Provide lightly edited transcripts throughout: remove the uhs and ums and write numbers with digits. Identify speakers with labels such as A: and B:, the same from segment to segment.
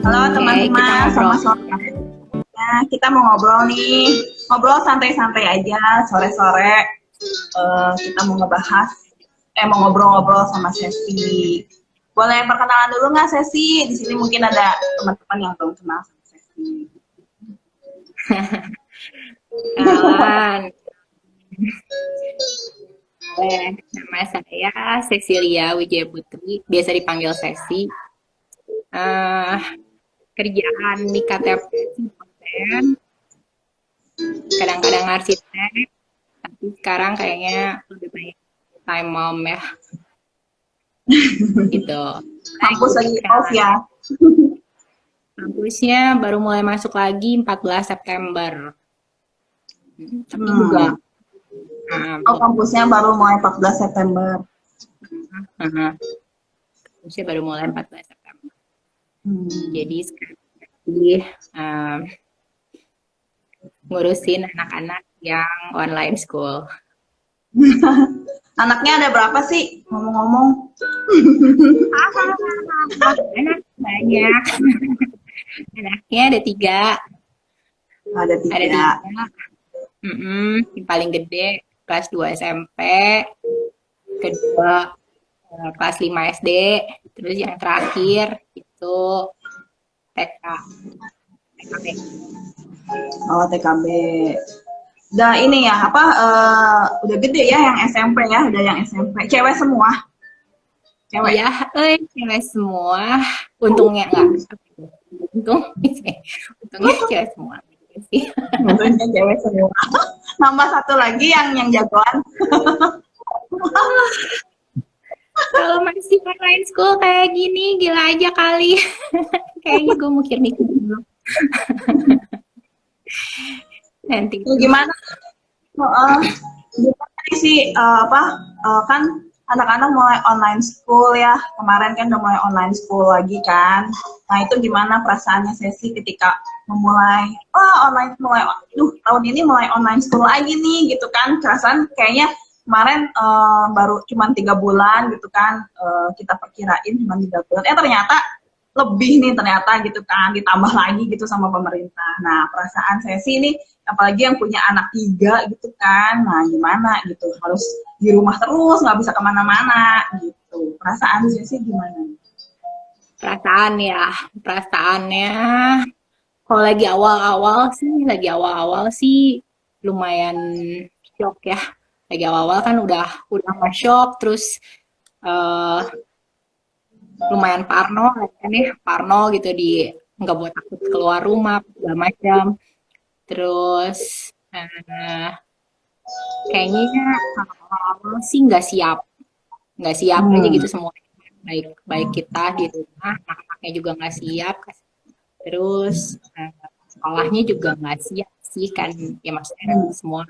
A: Halo
B: Oke, kita
A: teman-teman,
B: ngobrol.
A: selamat sore. Nah, kita mau ngobrol nih, ngobrol santai-santai aja sore-sore. Kita mau mau ngobrol-ngobrol sama Sesi. Boleh perkenalan dulu nggak Sesi? Di sini mungkin ada teman-teman yang belum kenal sama Sesi.
B: Kenalan. Nama saya Cecilia Wijaya Putri, biasa dipanggil Sesi. Eh, Kerjaan di KTP dosen, kadang-kadang arsitek, tapi sekarang kayaknya lebih banyak time mom ya, gitu.
A: Kampus lagi off ya.
B: Kampusnya baru mulai masuk lagi 14 September. Tapi juga
A: Oh,
B: belum.
A: kampusnya baru mulai 14 September.
B: Kampusnya baru mulai 14 September.
A: Hmm.
B: Jadi sekarang lagi ngurusin anak-anak yang online school.
A: Anaknya ada berapa sih? Ngomong-ngomong.
B: Anak banyak. Anaknya ada 3.
A: Ada
B: Ada 3.
A: tiga.
B: Yang paling gede kelas 2 SMP, kedua kelas 5 SD, terus yang terakhir itu TK. TKB.
A: Oh, TKB. Udah ini ya, udah gede ya yang SMP ya, udah yang SMP. Cewek semua. Cewek.
B: Iya, cewek semua. Untungnya enggak. Untungnya cewek semua.
A: Untungnya cewek semua. Nambah satu lagi yang jagoan.
B: Kalau masih online school kayak gini, gila aja kali. Kayaknya gue mikir-mikir dulu. Nanti.
A: Gimana? Gimana sih kan anak-anak mulai online school ya. Kemarin kan udah mulai online school lagi kan. Nah, itu gimana perasaannya Sesi ketika memulai tahun ini mulai online school lagi nih gitu kan. Perasaan kayaknya kemarin baru cuma 3 bulan gitu kan, kita perkirain cuma 3 bulan. Ternyata lebih nih ternyata gitu kan, ditambah lagi gitu sama pemerintah. Nah, perasaan saya sih ini, apalagi yang punya anak 3 gitu kan, nah gimana gitu, harus di rumah terus, nggak bisa kemana-mana gitu. Perasaan saya sih gimana?
B: Perasaannya, kalau lagi awal-awal sih lumayan shock ya. Lagi awal-awal kan udah shock, terus lumayan parno gitu, di nggak buat takut keluar rumah segala macam. Terus kayaknya awal-awal sih nggak siap aja gitu semua, baik kita di rumah, anak-anaknya juga nggak siap, terus sekolahnya juga nggak siap sih kan, ya maksudnya semua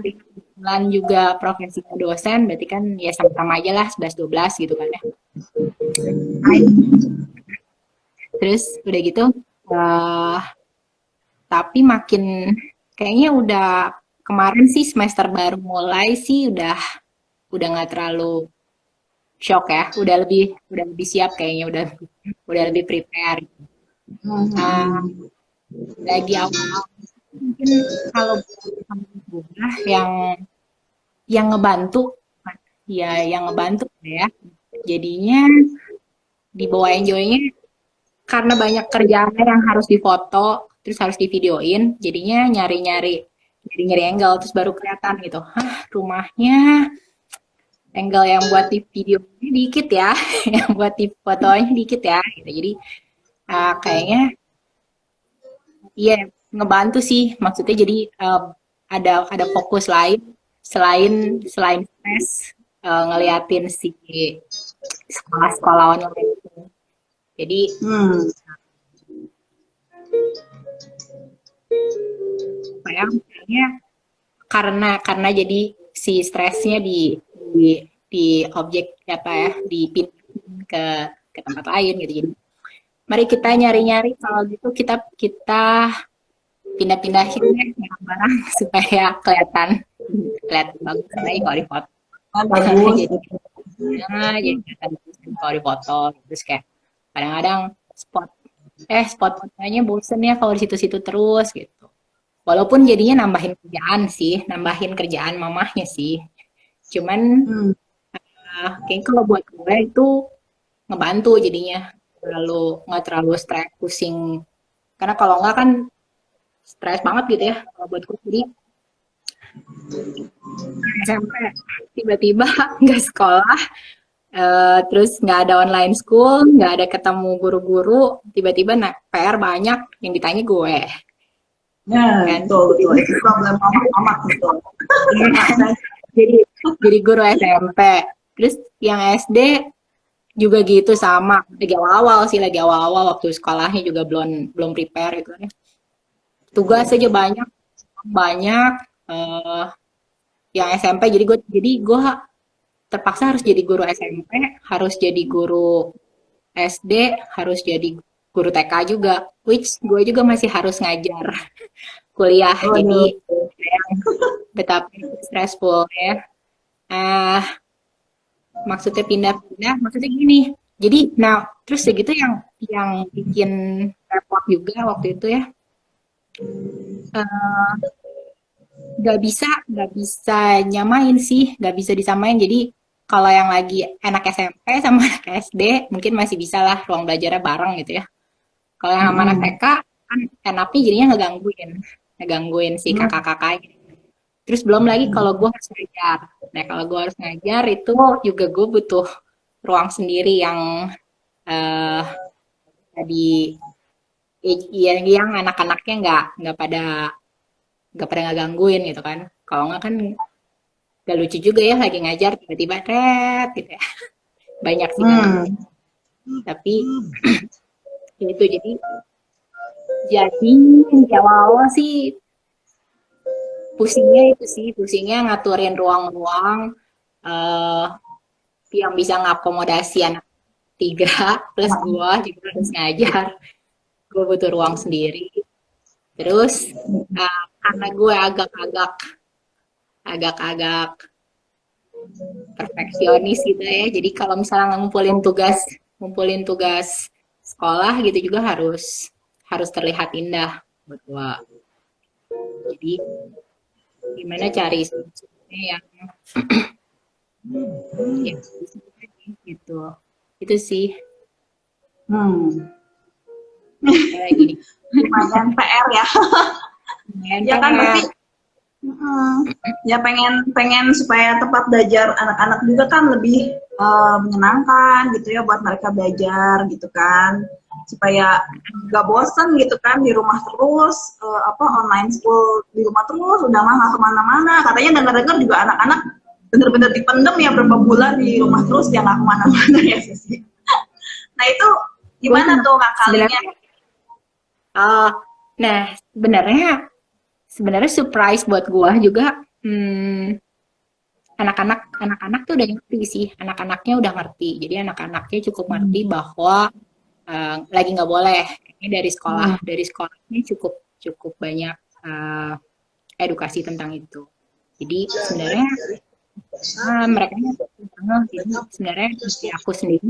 B: kebetulan juga profesinya dosen, berarti kan ya sama-sama aja lah 11-12 gitu kan ya. Terus udah gitu tapi makin kayaknya udah kemarin sih semester baru mulai sih udah nggak terlalu shock ya, udah lebih siap kayaknya, udah lebih prepare. Lagi awal mungkin kalau yang ngebantu ya, jadinya di bawah enjoy-nya karena banyak kerjaan yang harus difoto terus harus divideoin, jadinya nyari angle terus baru kelihatan gitu, rumahnya angle yang buat di videonya dikit ya yang buat di fotonya dikit ya gitu. Jadi kayaknya iya ngebantu sih, maksudnya jadi ada fokus lain selain stres ngeliatin si sekolah online itu. Jadi kayaknya karena jadi si stresnya di objek dipindahin ke tempat lain gitu. Jadi mari kita nyari kalau gitu, kita pindah-pindahin ya barang-barang supaya kelihatan bagus lagi kalau di foto.
A: Bagus.
B: jadi kelihatan bagus kalau di foto, terus kayak kadang-kadang spot fotonya bosen ya kalau di situ-situ terus gitu. Walaupun jadinya nambahin kerjaan mamahnya sih. Cuman
A: Hmm.
B: kayaknya kalau buat gue itu ngebantu jadinya nggak terlalu stres pusing. Karena kalau nggak kan stres banget gitu ya kalau buat gue. Jadi SMP tiba-tiba nggak sekolah, terus nggak ada online school, nggak ada ketemu guru-guru, tiba-tiba PR banyak yang ditanya gue
A: Ya,
B: kan.
A: betul, betul. Itu problem mama, betul.
B: jadi jadi guru SMP, terus yang SD juga gitu sama, lagi awal-awal waktu sekolahnya juga belum belum prepare gitu kan ya. Tugas aja banyak banyak eh, yang SMP, jadi gue terpaksa harus jadi guru SMP, harus jadi guru SD, harus jadi guru TK juga, which gue juga masih harus ngajar kuliah,
A: Waduh.
B: jadi betapa stressful ya. Ah, maksudnya pindah-pindah, maksudnya gini. Jadi, nah terus segitu yang bikin repot juga waktu itu ya, eh, nggak bisa nyamain sih, nggak bisa disamain. Jadi kalau yang lagi anak SMP sama anak SD mungkin masih bisa lah ruang belajarnya bareng gitu ya. Kalau yang sama anak
A: Mm-mm.
B: TK kan enaknya jadinya ngegangguin si
A: Hmm.
B: kakak-kakaknya. Terus belum lagi kalau gue harus ngajar. Nah kalau gue harus ngajar itu juga gue butuh ruang sendiri yang eh tadi yang anak-anaknya nggak pada ngegangguin gitu kan. Kalau nggak kan gak lucu juga ya lagi ngajar tiba-tiba gitu ya. Banyak sih memang.
A: Hmm.
B: Tapi itu jadi di awal sih pusingnya ngaturin ruang-ruang eh yang bisa ngakomodasi anak tiga plus gua juga harus ngajar. Gue butuh ruang sendiri. Terus karena gue agak-agak perfeksionis gitu ya. Jadi kalau misalnya ngumpulin tugas sekolah gitu juga harus terlihat indah buat gua. Jadi gimana cari solusinya yang gitu. Itu sih
A: Hmm.
B: kayak gini.
A: Lumayan PR ya. Ya kan pasti.
B: PR.
A: Ya pengen pengen supaya tempat belajar anak-anak juga kan lebih menyenangkan gitu ya buat mereka belajar gitu kan, supaya gak bosen gitu kan di rumah terus, online school di rumah terus udah mah nggak kemana-mana, katanya dengar-dengar juga anak-anak bener-bener dipendem ya berapa bulan di rumah terus dia nggak kemana-mana ya sih. Nah itu
B: Gue
A: gimana tuh ngakalinya?
B: sebenarnya, uh, nah sebenarnya surprise buat gue juga. Anak-anak tuh udah ngerti sih, anak-anaknya udah ngerti. Jadi anak-anaknya cukup ngerti bahwa lagi nggak boleh. Ini
A: Hmm.
B: dari sekolahnya cukup cukup banyak edukasi tentang itu. Jadi sebenarnya mereka jadi sebenarnya di aku sendiri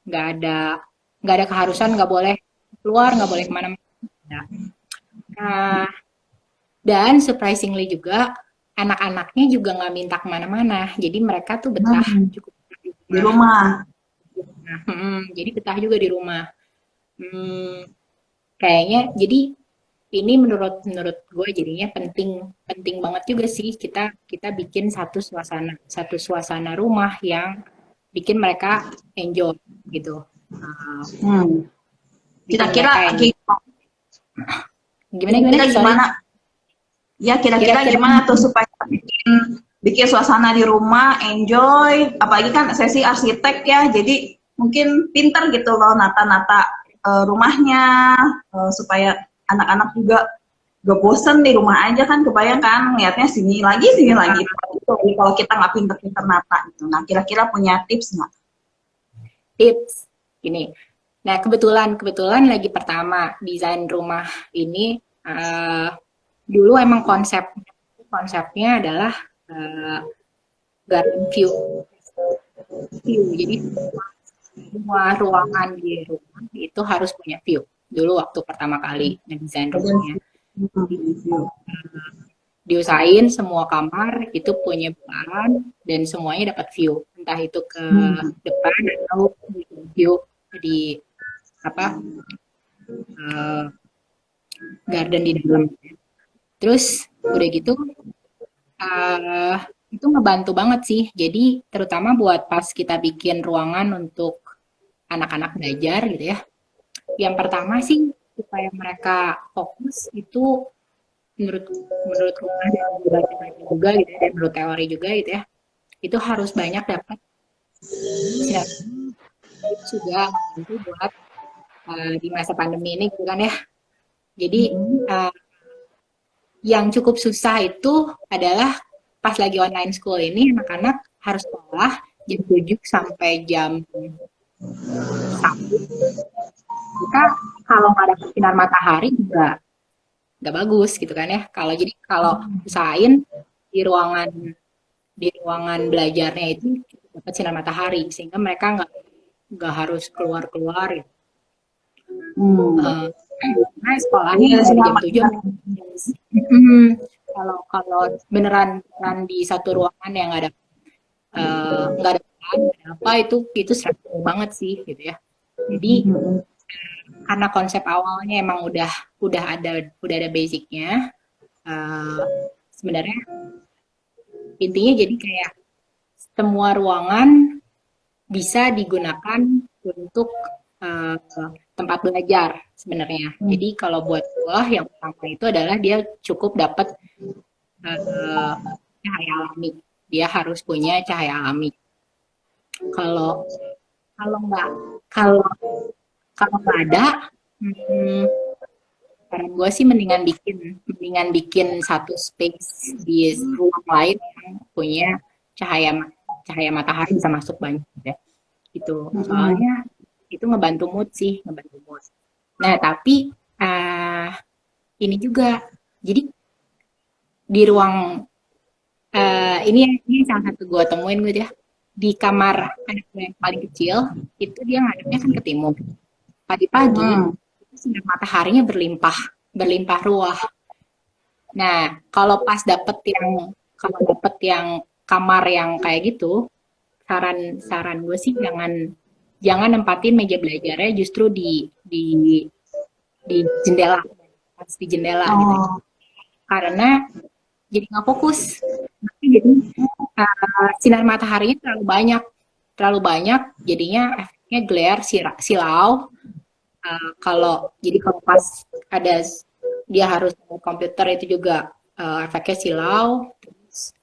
B: nggak ada nggak ada keharusan nggak boleh keluar, nggak boleh kemana-mana. Nah, dan surprisingly juga anak-anaknya juga nggak minta kemana-mana. Jadi mereka tuh betah
A: Hmm.
B: cukup di
A: Di
B: rumah.
A: rumah.
B: Nah, jadi betah juga di rumah. Hmm, kayaknya jadi ini menurut menurut gue jadinya penting penting banget juga sih kita kita bikin satu suasana rumah yang bikin mereka enjoy gitu. Uh,
A: Hmm.
B: bikin
A: Kira-kira
B: mereka enjoy. Gimana
A: kira-kira
B: gimana? Sorry.
A: gimana? Ya kira-kira
B: Kira-kira
A: gimana tuh supaya bikin bikin suasana di rumah enjoy, apalagi kan sesi arsitek ya, jadi mungkin pinter gitu loh nata-nata rumahnya, supaya anak-anak juga gak bosen di rumah aja kan, kebayang kan ngeliatnya sini lagi kalau kita nggak pinter-pinter nata gitu. Nah kira-kira punya tips nggak?
B: tips gini. Nah, kebetulan lagi pertama desain rumah ini dulu emang konsepnya adalah uh, garden view. Jadi semua ruangan di rumah itu harus punya view dulu waktu pertama kali ngedesain rumahnya. Diusahain semua kamar itu punya bukaan dan semuanya dapat view, entah itu ke depan atau view di apa garden di dalam. Terus udah gitu itu ngebantu banget sih. Jadi terutama buat pas kita bikin ruangan untuk anak-anak belajar gitu ya. Yang pertama sih supaya mereka fokus itu menurut rumah dan juga gitu ya, dan menurut teori juga gitu ya, itu harus banyak dapat sinar juga membantu buat di masa pandemi ini gitu kan ya. Jadi yang cukup susah itu adalah pas lagi online school ini anak-anak harus sekolah jam 7 sampai jam 1. Kita kalau nggak ada sinar matahari juga nggak bagus gitu kan ya. Kalau usahain di ruangan belajarnya itu dapat sinar matahari sehingga mereka nggak harus keluar gitu. Nah, sekolahnya dari jam 7 kalau beneran di satu ruangan yang nggak ada apa itu stressful banget sih gitu ya. Jadi karena konsep awalnya emang udah ada basicnya, sebenarnya intinya jadi kayak semua ruangan bisa digunakan untuk tempat belajar sebenarnya. Jadi kalau buat sekolah yang pertama itu adalah dia cukup dapat cahaya alami. Dia harus punya cahaya alami. Kalau nggak ada, saran gue sih mendingan bikin satu space di ruang lain yang punya cahaya matahari bisa masuk banyak ya. Itu soalnya itu ngebantu mood. Nah tapi ini juga jadi di ruang ini salah satu gue temuin gitu ya, di kamar anak gue yang paling kecil itu dia ngadepnya kan ke timur. Pagi-pagi sinar mataharinya berlimpah ruah. Nah kalau dapet yang kamar yang kayak gitu, saran gue sih jangan nempatin meja belajarnya justru di jendela, pas di jendela gitu. Karena jadi nggak fokus. Jadi sinar mataharinya terlalu banyak, jadinya efeknya glare, silau. Kalau pas ada dia harus komputer itu juga efeknya silau, terus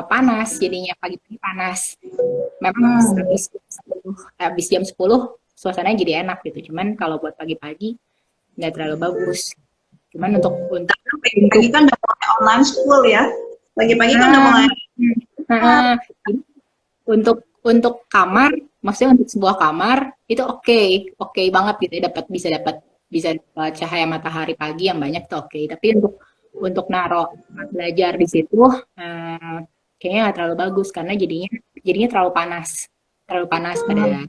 B: panas, jadinya pagi-pagi panas. Memang habis jam 10 suasananya jadi enak gitu. Cuman kalau buat pagi-pagi nggak terlalu bagus. Cuman untuk
A: pagi kan udah mulai online school ya. Pagi-pagi kan udah mulai.
B: Untuk kamar, maksudnya untuk sebuah kamar itu oke banget gitu ya, bisa dapat cahaya matahari pagi yang banyak tuh oke. Tapi untuk naruh belajar di situ kayaknya nggak terlalu bagus karena jadinya terlalu panas pada pagi.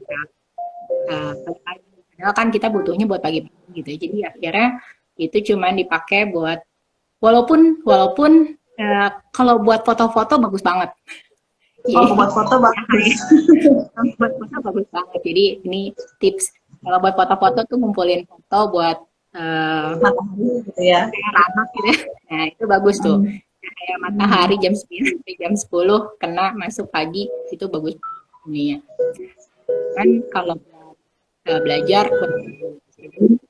B: Padahal kan kita butuhnya buat pagi-pagi gitu. Jadi akhirnya itu cuma dipakai buat walaupun kalau buat foto-foto bagus banget.
A: Buat foto bagus.
B: Buat foto bagus banget. Jadi ini tips kalau buat foto-foto tuh ngumpulin foto buat
A: matahari gitu ya.
B: Anak gitu. Nah, itu bagus tuh. Kayak matahari jam 9 sampai jam 10 kena masuk pagi itu bagus ininya. Kan kalau belajar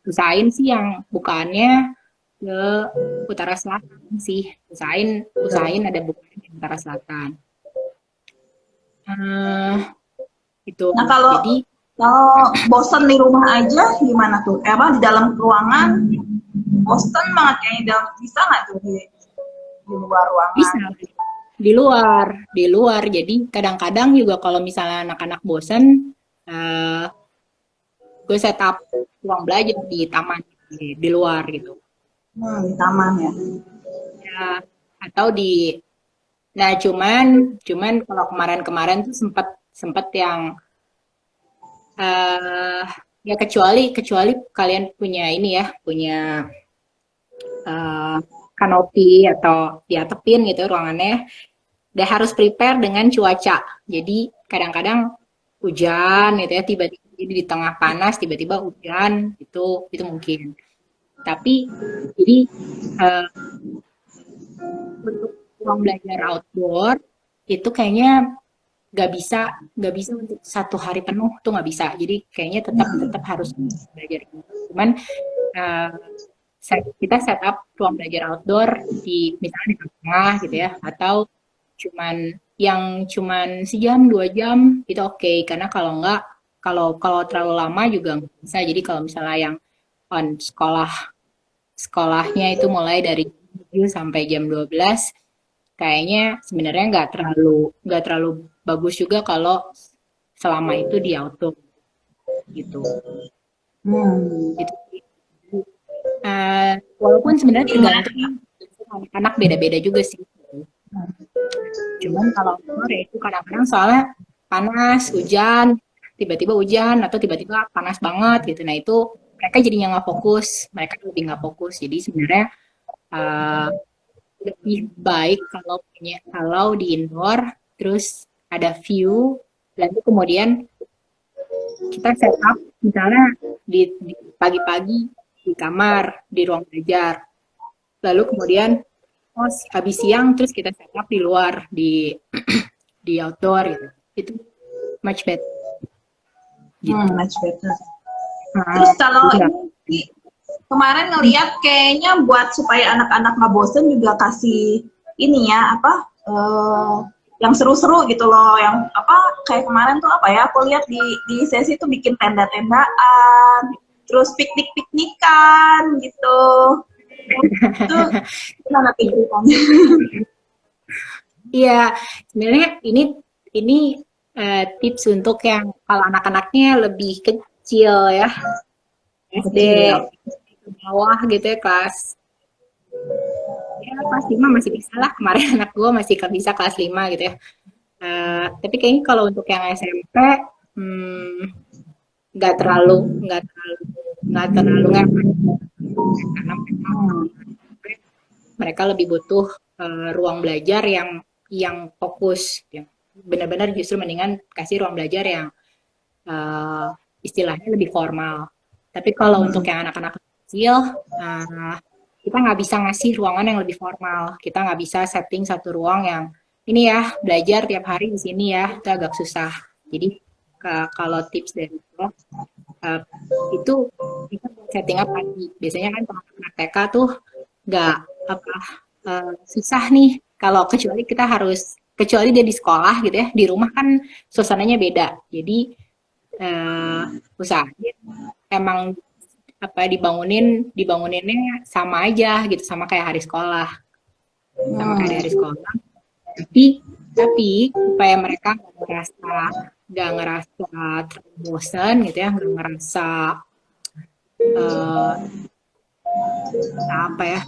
B: usahain sih yang bukaannya ke utara selatan sih. Usahain ada bukaan di utara selatan. Itu.
A: Nah kalau bosan di rumah aja gimana tuh? Di dalam ruangan bosan banget kayaknya, bisa nggak tuh di luar ruangan?
B: Bisa. Di luar. Jadi kadang-kadang juga kalau misalnya anak-anak bosan, gue set up ruang belajar di taman di luar gitu.
A: Di taman ya.
B: Ya, atau nah cuman kalau kemarin tuh sempet yang Ya kecuali kalian punya ini ya, punya eh, kanopi atau ya tepin gitu ruangannya. Udah harus prepare dengan cuaca. Jadi kadang-kadang hujan gitu ya, tiba-tiba jadi di tengah panas tiba-tiba hujan itu mungkin. Tapi jadi eh, untuk ruang belajar outdoor itu kayaknya nggak bisa untuk 1 hari penuh tuh nggak bisa. Jadi kayaknya tetap tetap harus belajar. Cuman eh, kita set up ruang belajar outdoor di misalnya di tengah gitu ya, atau cuman sejam 2 jam itu oke. Karena kalau enggak, kalau kalau terlalu lama juga nggak bisa. Jadi kalau misalnya yang on sekolahnya itu mulai dari jam 7 sampai jam 12, kayaknya sebenarnya nggak terlalu bagus juga kalau selama itu di outdoor gitu. Gitu. Walaupun sebenarnya
A: Gimana?
B: tergantung anak-anak beda-beda juga sih. Cuman kalau outdoor ya itu kadang-kadang soalnya panas, hujan, tiba-tiba hujan atau tiba-tiba panas banget gitu. Nah itu mereka jadinya nggak fokus, mereka lebih nggak fokus. Jadi sebenarnya uh, lebih baik kalau di indoor, terus ada view, lalu kemudian kita set up misalnya di pagi-pagi di kamar, di ruang belajar, lalu kemudian oh, habis siang terus kita set up di luar di outdoor gitu. Itu much better gitu.
A: Much better. Terus kalau
B: Udah.
A: ini kemarin ngeliat kayaknya buat supaya anak-anak nggak bosen juga kasih ini ya apa yang seru-seru gitu loh, yang apa kayak kemarin tuh apa ya, aku lihat di sesi tuh bikin tenda-tendaan, terus piknik-piknikan gitu. Itu gimana ceritanya?
B: Iya, sebenarnya ini tips untuk yang kalau anak-anaknya lebih kecil ya, SD
A: Kecil.
B: ke bawah gitu ya, kelas 5 masih bisa lah. Kemarin anak gue masih bisa kelas 5 gitu ya. Tapi kayaknya kalau untuk yang SMP hmm, nggak terlalu nggak terlalu nggak terlalu ngefek karena mereka lebih butuh ruang belajar yang fokus, yang benar-benar justru mendingan kasih ruang belajar yang uh, istilahnya lebih formal. Tapi kalau untuk yang anak-anak kecil, uh, kita nggak bisa ngasih ruangan yang lebih formal. Kita nggak bisa setting satu ruang yang ini ya belajar tiap hari di sini ya, itu agak susah. Jadi kalau tips dari gue uh, itu kita setting up pagi. Biasanya kan anak TK tuh nggak apa susah nih kalau kecuali dia di sekolah gitu ya, di rumah kan suasananya beda. Jadi usahain emang apa dibanguninnya sama aja gitu, sama kayak hari sekolah, tapi supaya mereka nggak ngerasa terlalu bosan gitu ya, nggak ngerasa eh, apa ya,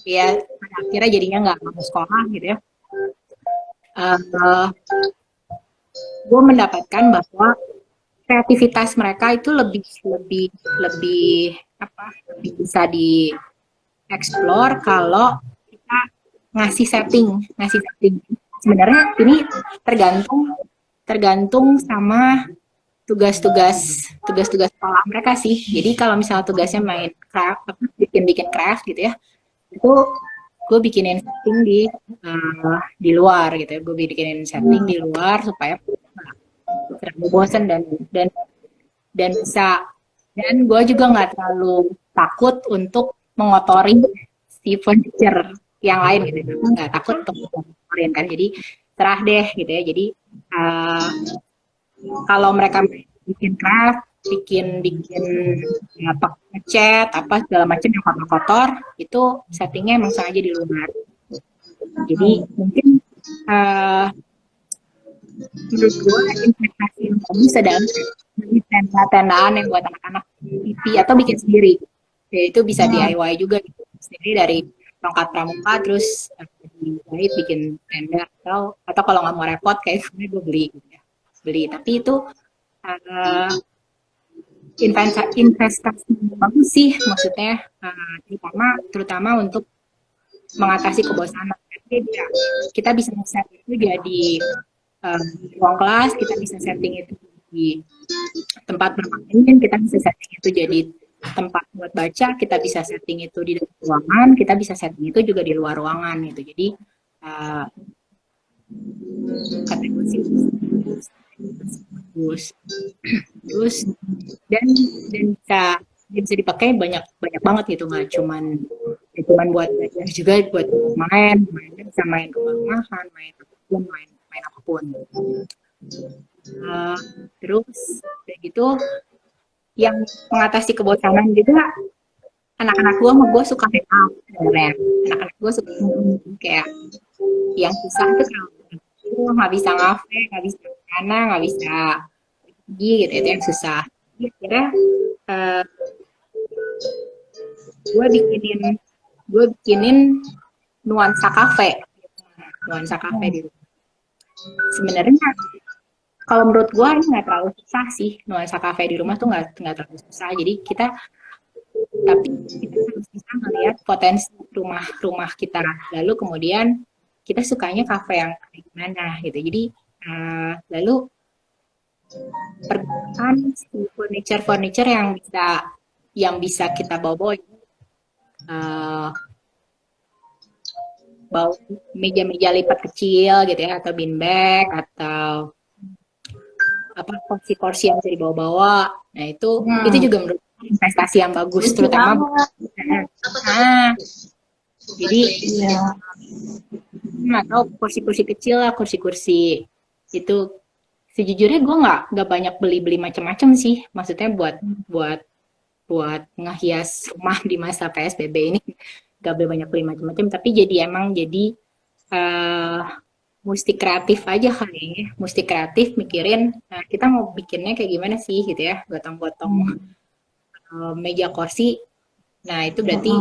B: ya akhirnya jadinya nggak mau sekolah gitu ya. uh, gue mendapatkan bahwa kreativitas mereka itu lebih lebih lebih lebih bisa dieksplor kalau kita ngasih setting. Sebenarnya ini tergantung tergantung sama tugas-tugas sekolah mereka sih. Jadi kalau misalnya tugasnya main craft, bikin craft gitu ya, itu gue bikinin setting di luar gitu ya. Gue bikinin setting di luar supaya terlalu bosan dan dan bisa dan gue juga nggak terlalu takut untuk mengotori si furniture yang lain gitu, nggak takut untuk mengotorin kan, jadi serah deh gitu ya. Jadi uh, kalau mereka bikin craft, bikin bikin apa ngecat apa segala macam yang kotor-kotor, itu settingnya emang sengaja di luar. Jadi mungkin uh, menurut gue investasi yang bagus adalah beli tenda-tendaan yang buat anak-anak TV atau bikin sendiri. Ya, itu bisa DIY juga gitu. Sendiri dari tongkat pramuka terus dijahit bikin tenda, atau kalau nggak mau repot kayak gue beli gitu ya. Beli. Tapi itu uh, investasi bagus sih, maksudnya terutama untuk mengatasi kebosanan. Jadi ya, kita bisa set itu jadi ruang kelas, kita bisa setting itu di tempat bermain, kita bisa setting itu jadi tempat buat baca, kita bisa setting itu di dalam ruangan, kita bisa setting itu juga di luar ruangan gitu. Jadi uh, kategori bagus. Terus dan bisa dipakai banyak banyak banget gitu, nggak cuman buat belajar, juga buat main bisa main ke rumahan, main apapun. Terus kayak gitu, yang mengatasi kebosanan juga, anak-anak gue suka hangout sebenarnya. Anak-anak gue suka kayak yang susah tuh kalau nggak bisa ngafe, nggak bisa sana, nggak bisa pergi gitu, itu yang susah. Kira gue bikinin nuansa kafe di rumah. Sebenarnya kalau menurut gue ini nggak terlalu susah sih, nuansa kafe di rumah tuh nggak terlalu susah. Jadi tapi kita harus bisa melihat potensi rumah kita, lalu kemudian kita sukanya kafe yang gimana gitu. Jadi lalu pergunakan furniture yang bisa kita bawa meja-meja lipat kecil gitu ya, atau bean bag, atau kursi-kursi yang bisa dibawa-bawa. Nah itu juga menurut investasi yang bagus, terutama jadi atau kursi-kursi kecil lah, kursi-kursi itu sejujurnya gue nggak banyak beli macam-macam sih, maksudnya buat ngehias rumah di masa PSBB ini gak boleh banyak beli macam-macam, tapi jadi mesti kreatif aja kali ya, mesti kreatif mikirin kita mau bikinnya kayak gimana sih gitu ya, gotong-gotong meja kursi. Nah itu berarti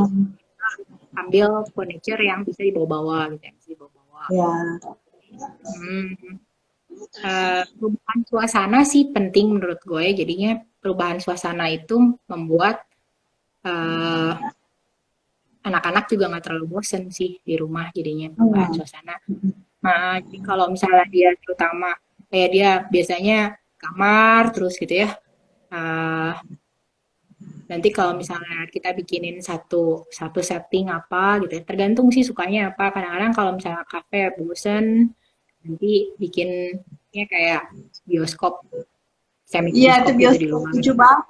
B: ambil furniture yang bisa dibawa-bawa gitu, yang bisa dibawa-bawa. Perubahan suasana sih penting menurut gue, jadinya perubahan suasana itu membuat anak-anak juga nggak terlalu bosen sih di rumah, jadinya perubahan suasana. Nah, jadi kalau misalnya dia terutama kayak dia biasanya kamar terus gitu ya, nanti kalau misalnya kita bikinin satu setting apa gitu ya, tergantung sih sukanya apa. Kadang-kadang kalau misalnya kafe bosen, nanti bikinnya kayak bioskop, semi bioskop gitu di rumah.
A: Lucu banget.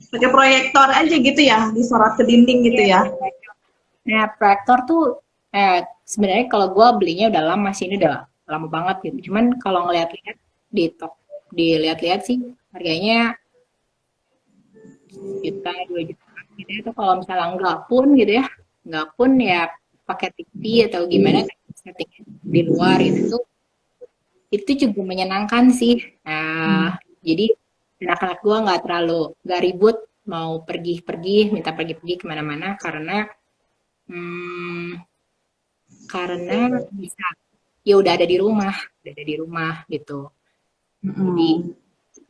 A: Pakai proyektor aja gitu ya, disorot ke dinding gitu ya.
B: Nah, proyektor tuh sebenarnya kalau gue belinya udah lama sih, ini udah lama banget gitu. Cuman kalau ngeliat-liat dilihat-lihat sih harganya juta 2 juta gitu ya. Atau kalau misalnya nggak pun ya pakai TV atau gimana setting di luar gitu tuh, itu juga menyenangkan sih. Jadi anak-anak gue nggak ribut mau minta pergi kemana-mana, karena bisa ya udah ada di rumah gitu. Jadi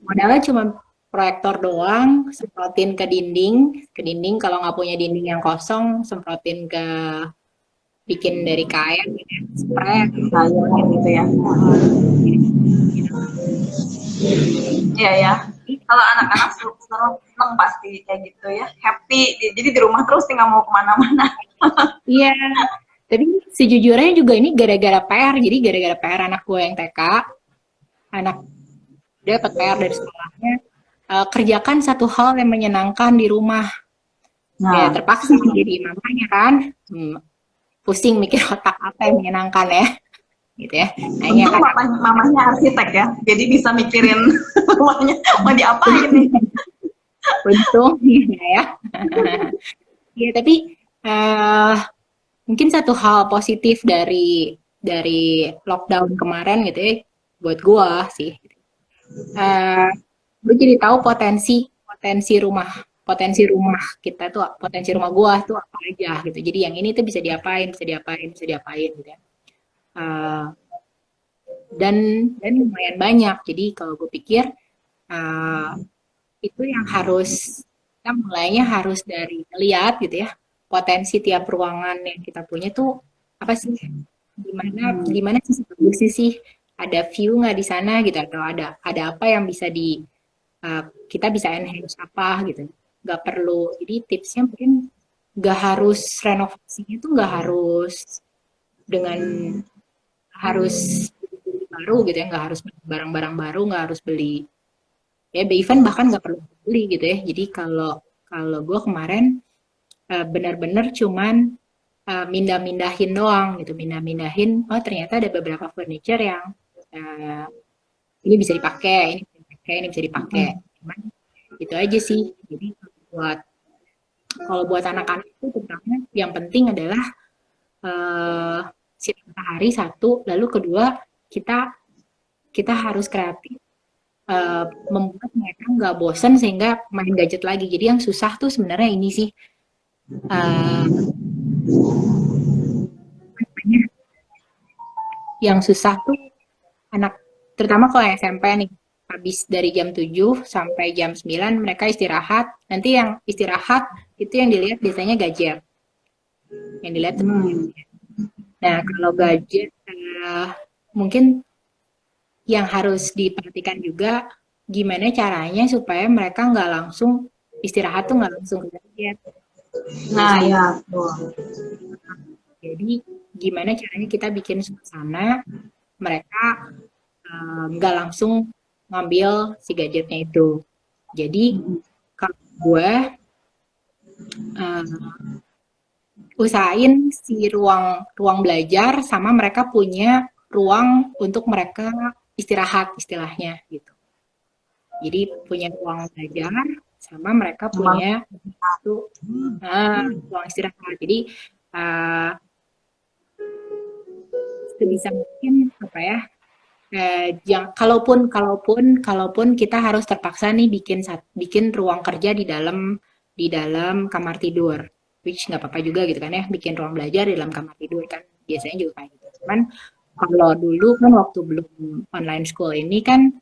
B: modalnya cuma proyektor doang, semprotin ke dinding, kalau nggak punya dinding yang kosong, semprotin bikin dari kain gitu ya, spray
A: gitu ya. Iya ya. Kalau anak-anak seneng pasti kayak gitu ya, happy. Jadi di rumah terus, tinggal mau kemana-mana.
B: Iya. Tapi sejujurnya juga ini gara-gara PR. Jadi gara-gara PR anak gue yang TK, dia dapat PR dari sekolahnya, kerjakan satu hal yang menyenangkan di rumah. Ya terpaksa jadi mamanya kan, pusing mikir otak apa yang menyenangkan ya. Gitu ya.
A: Untung mamanya arsitek ya, jadi bisa mikirin rumahnya mau diapain nih.
B: Untung ya. Ya tapi mungkin satu hal positif dari lockdown kemarin gitu ya, buat gue sih, gue jadi tahu potensi rumah kita tuh, potensi rumah gue tuh apa aja gitu. Jadi yang ini tuh bisa diapain gitu ya. Dan lumayan banyak. Jadi kalau gue pikir itu yang harus kita mulainya harus dari lihat gitu ya, potensi tiap ruangan yang kita punya tuh apa sih, gimana gimana sih bagusnya sih, ada view nggak di sana gitu, atau ada apa yang bisa kita bisa enhance apa gitu, nggak perlu, jadi tipsnya mungkin nggak harus renovasinya tuh nggak harus dengan harus beli baru gitu ya, nggak harus beli barang-barang baru, nggak harus beli ya, event bahkan nggak perlu beli gitu ya. Jadi kalau kalau gue kemarin benar-benar cuman mindah-mindahin doang gitu, mindah-mindahin. Oh ternyata ada beberapa furniture yang uh, ini bisa dipakai, ini bisa dipakai, ini bisa dipakai. Cuman itu aja sih. Jadi buat kalau buat anak-anak itu terutama yang penting adalah uh, sinar matahari satu, lalu kedua kita kita harus kreatif membuat mereka nggak bosan sehingga main gadget lagi. Jadi yang susah tuh sebenarnya ini sih, uh, yang susah tuh anak, terutama kalau yang SMP nih, habis dari jam 7 sampai jam 9 mereka istirahat. Nanti yang istirahat itu yang dilihat biasanya gadget. Yang dilihat tuh gadget. Nah, kalau gadget mungkin yang harus diperhatikan juga gimana caranya supaya mereka nggak langsung istirahat tuh nggak langsung ke gadget.
A: Nah, ya, betul.
B: Jadi gimana caranya kita bikin suasana mereka nggak langsung ngambil si gadgetnya itu. Jadi kalau gue uh, usahain si ruang ruang belajar sama mereka punya ruang untuk mereka istirahat istilahnya gitu. Jadi punya ruang belajar sama mereka punya satu ruang istirahat. Jadi uh, sebisa mungkin apa ya, kalaupun kita harus terpaksa nih bikin ruang kerja di dalam kamar tidur, which nggak apa-apa juga gitu kan ya, bikin ruang belajar di dalam kamar tidur kan biasanya juga kayak gitu. Cuman kalau dulu kan waktu belum online school ini kan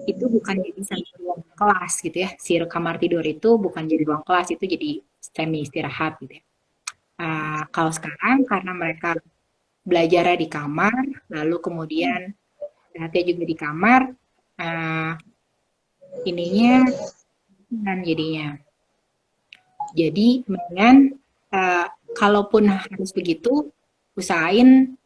B: itu bukan jadi satu ruang kelas gitu ya, si kamar tidur itu bukan jadi ruang kelas, itu jadi semi istirahat gitu ya. Kalau sekarang karena mereka belajarnya di kamar, lalu kemudian istirahatnya juga di kamar, ininya dan jadinya. Jadi mendingan kalaupun harus begitu, usahain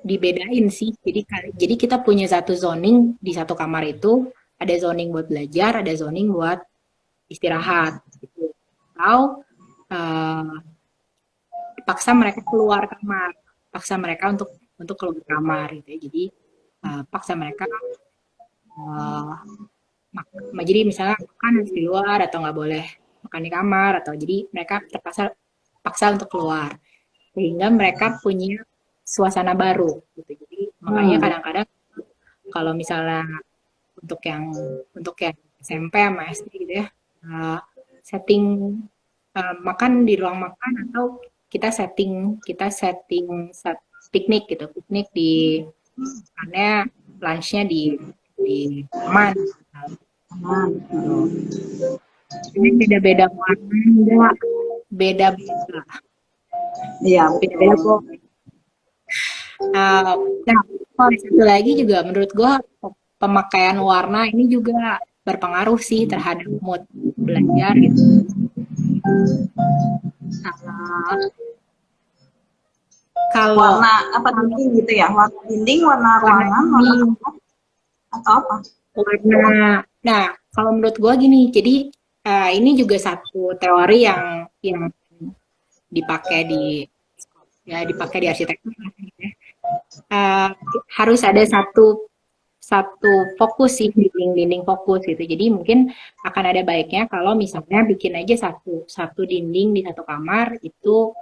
B: dibedain sih. Jadi kita punya satu zoning di satu kamar itu, ada zoning buat belajar, ada zoning buat istirahat. Gitu. Atau paksa mereka keluar kamar, paksa mereka untuk keluar kamar gitu ya. Jadi paksa mereka jadi misalnya makan harus di luar atau nggak boleh makan di kamar, atau jadi mereka paksa untuk keluar sehingga mereka punya suasana baru gitu. Jadi makanya kadang-kadang kalau misalnya untuk yang SMP sama SD gitu ya, setting makan di ruang makan, atau kita setting piknik gitu, piknik di karena lunchnya di taman. Ini beda-beda warna, beda-beda.
A: Iya,
B: beda-beda kok. Nah, satu lagi juga menurut gue pemakaian warna ini juga berpengaruh sih terhadap mood belajar gitu. Kalau
A: warna apa dinding gitu ya, warna dinding, warna ruangan, warna atau apa?
B: Warna. Nah, kalau menurut gue gini, jadi ini juga satu teori yang dipakai di arsitektur. Harus ada satu fokus sih, dinding fokus gitu. Jadi mungkin akan ada baiknya kalau misalnya bikin aja satu dinding di satu kamar itu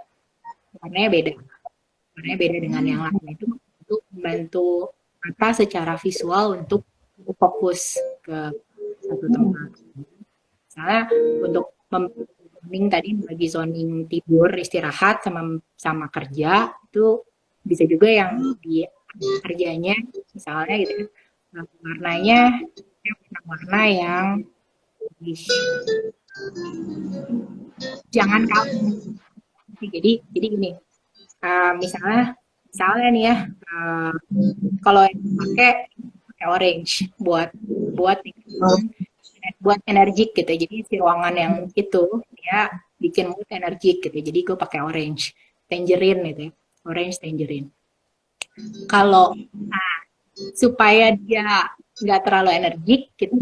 B: warnanya beda dengan yang lain, itu untuk membantu mata secara visual untuk fokus ke satu tempat. Misalnya untuk zoning tadi bagi zoning tidur istirahat sama kerja, itu bisa juga yang di kerjanya misalnya gitu warnanya warna yang lebih, jangan kamu. Jadi gini, misalnya nih ya, kalau yang pakai orange buat buat energik gitu. Jadi si ruangan yang itu dia bikin mood energik gitu. Jadi gue pakai orange, tangerine gitu ya, orange tangerine. Kalau supaya dia nggak terlalu energik, kita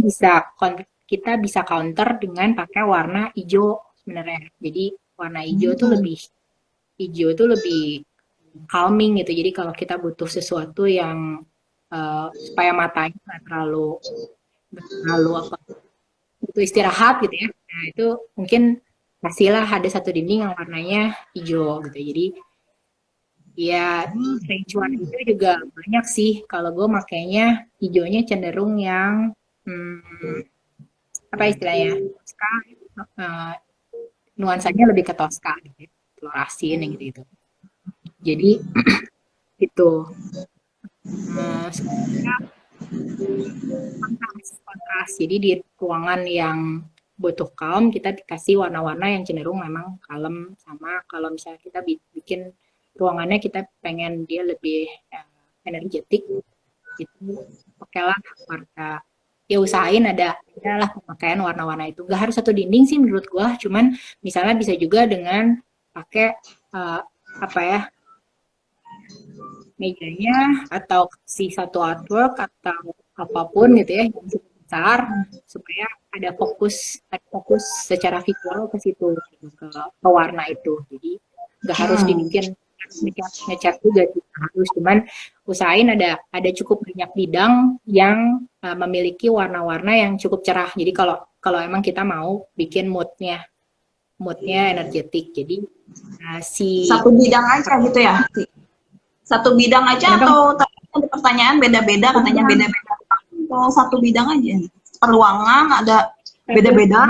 B: bisa counter dengan pakai warna hijau sebenarnya. Jadi warna hijau tuh lebih calming gitu. Jadi kalau kita butuh sesuatu yang supaya matanya nggak terlalu apa, butuh istirahat gitu ya. Nah itu mungkin kasihlah ada satu dinding yang warnanya hijau gitu. Jadi ya range warna itu juga banyak sih. Kalau gue makainya hijaunya cenderung yang apa istilahnya, Tosca, nuansanya lebih ke Tosca gitu, telur asin yang gitu. Jadi itu kontras. Jadi di ruangan yang butuh calm kita dikasih warna-warna yang cenderung memang kalem. Sama kalau misalnya kita bikin ruangannya kita pengen dia lebih energetik gitu, pakailah warna, ya usahain adalah pemakaian warna-warna itu. Gak harus satu dinding sih menurut gua, cuman misalnya bisa juga dengan pakai apa ya, mejanya atau si satu artwork atau apapun gitu ya yang cukup besar supaya ada fokus secara visual ke situ gitu, ke warna itu. Jadi nggak harus dibikin ngecat juga sih, harus, cuman usahain ada cukup banyak bidang yang memiliki warna-warna yang cukup cerah. Jadi kalau emang kita mau bikin moodnya energetik, jadi si
A: satu bidang aja gitu ya? Satu bidang aja atau ada pertanyaan beda-beda, katanya beda-beda? Atau satu bidang aja? Peruangan ada beda-beda?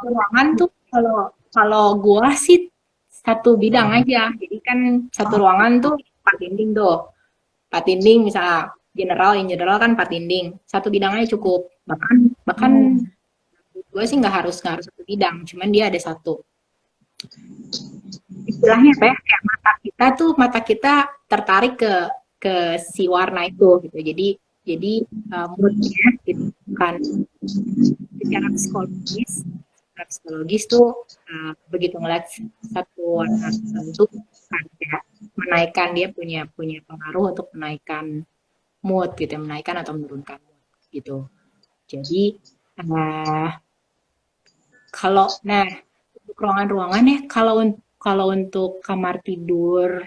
B: Ruangan tuh kalau gua sih satu bidang aja. Jadi kan satu ruangan tuh 4 dinding tuh. 4 dinding misalnya in general kan 4 dinding. Satu bidang aja cukup. Bahkan gue sih nggak harus satu bidang, cuman dia ada satu. Istilahnya apa ya? Kayak mata kita tertarik ke si warna itu gitu. Jadi moodnya gitu kan secara psikologis tuh begitu ngeliat satu warna tertentu kan ya, menaikkan, dia punya pengaruh untuk menaikkan mood gitu, menaikkan atau menurunkan mood gitu. Jadi kalau untuk ruangan-ruangan ya, kalau untuk kamar tidur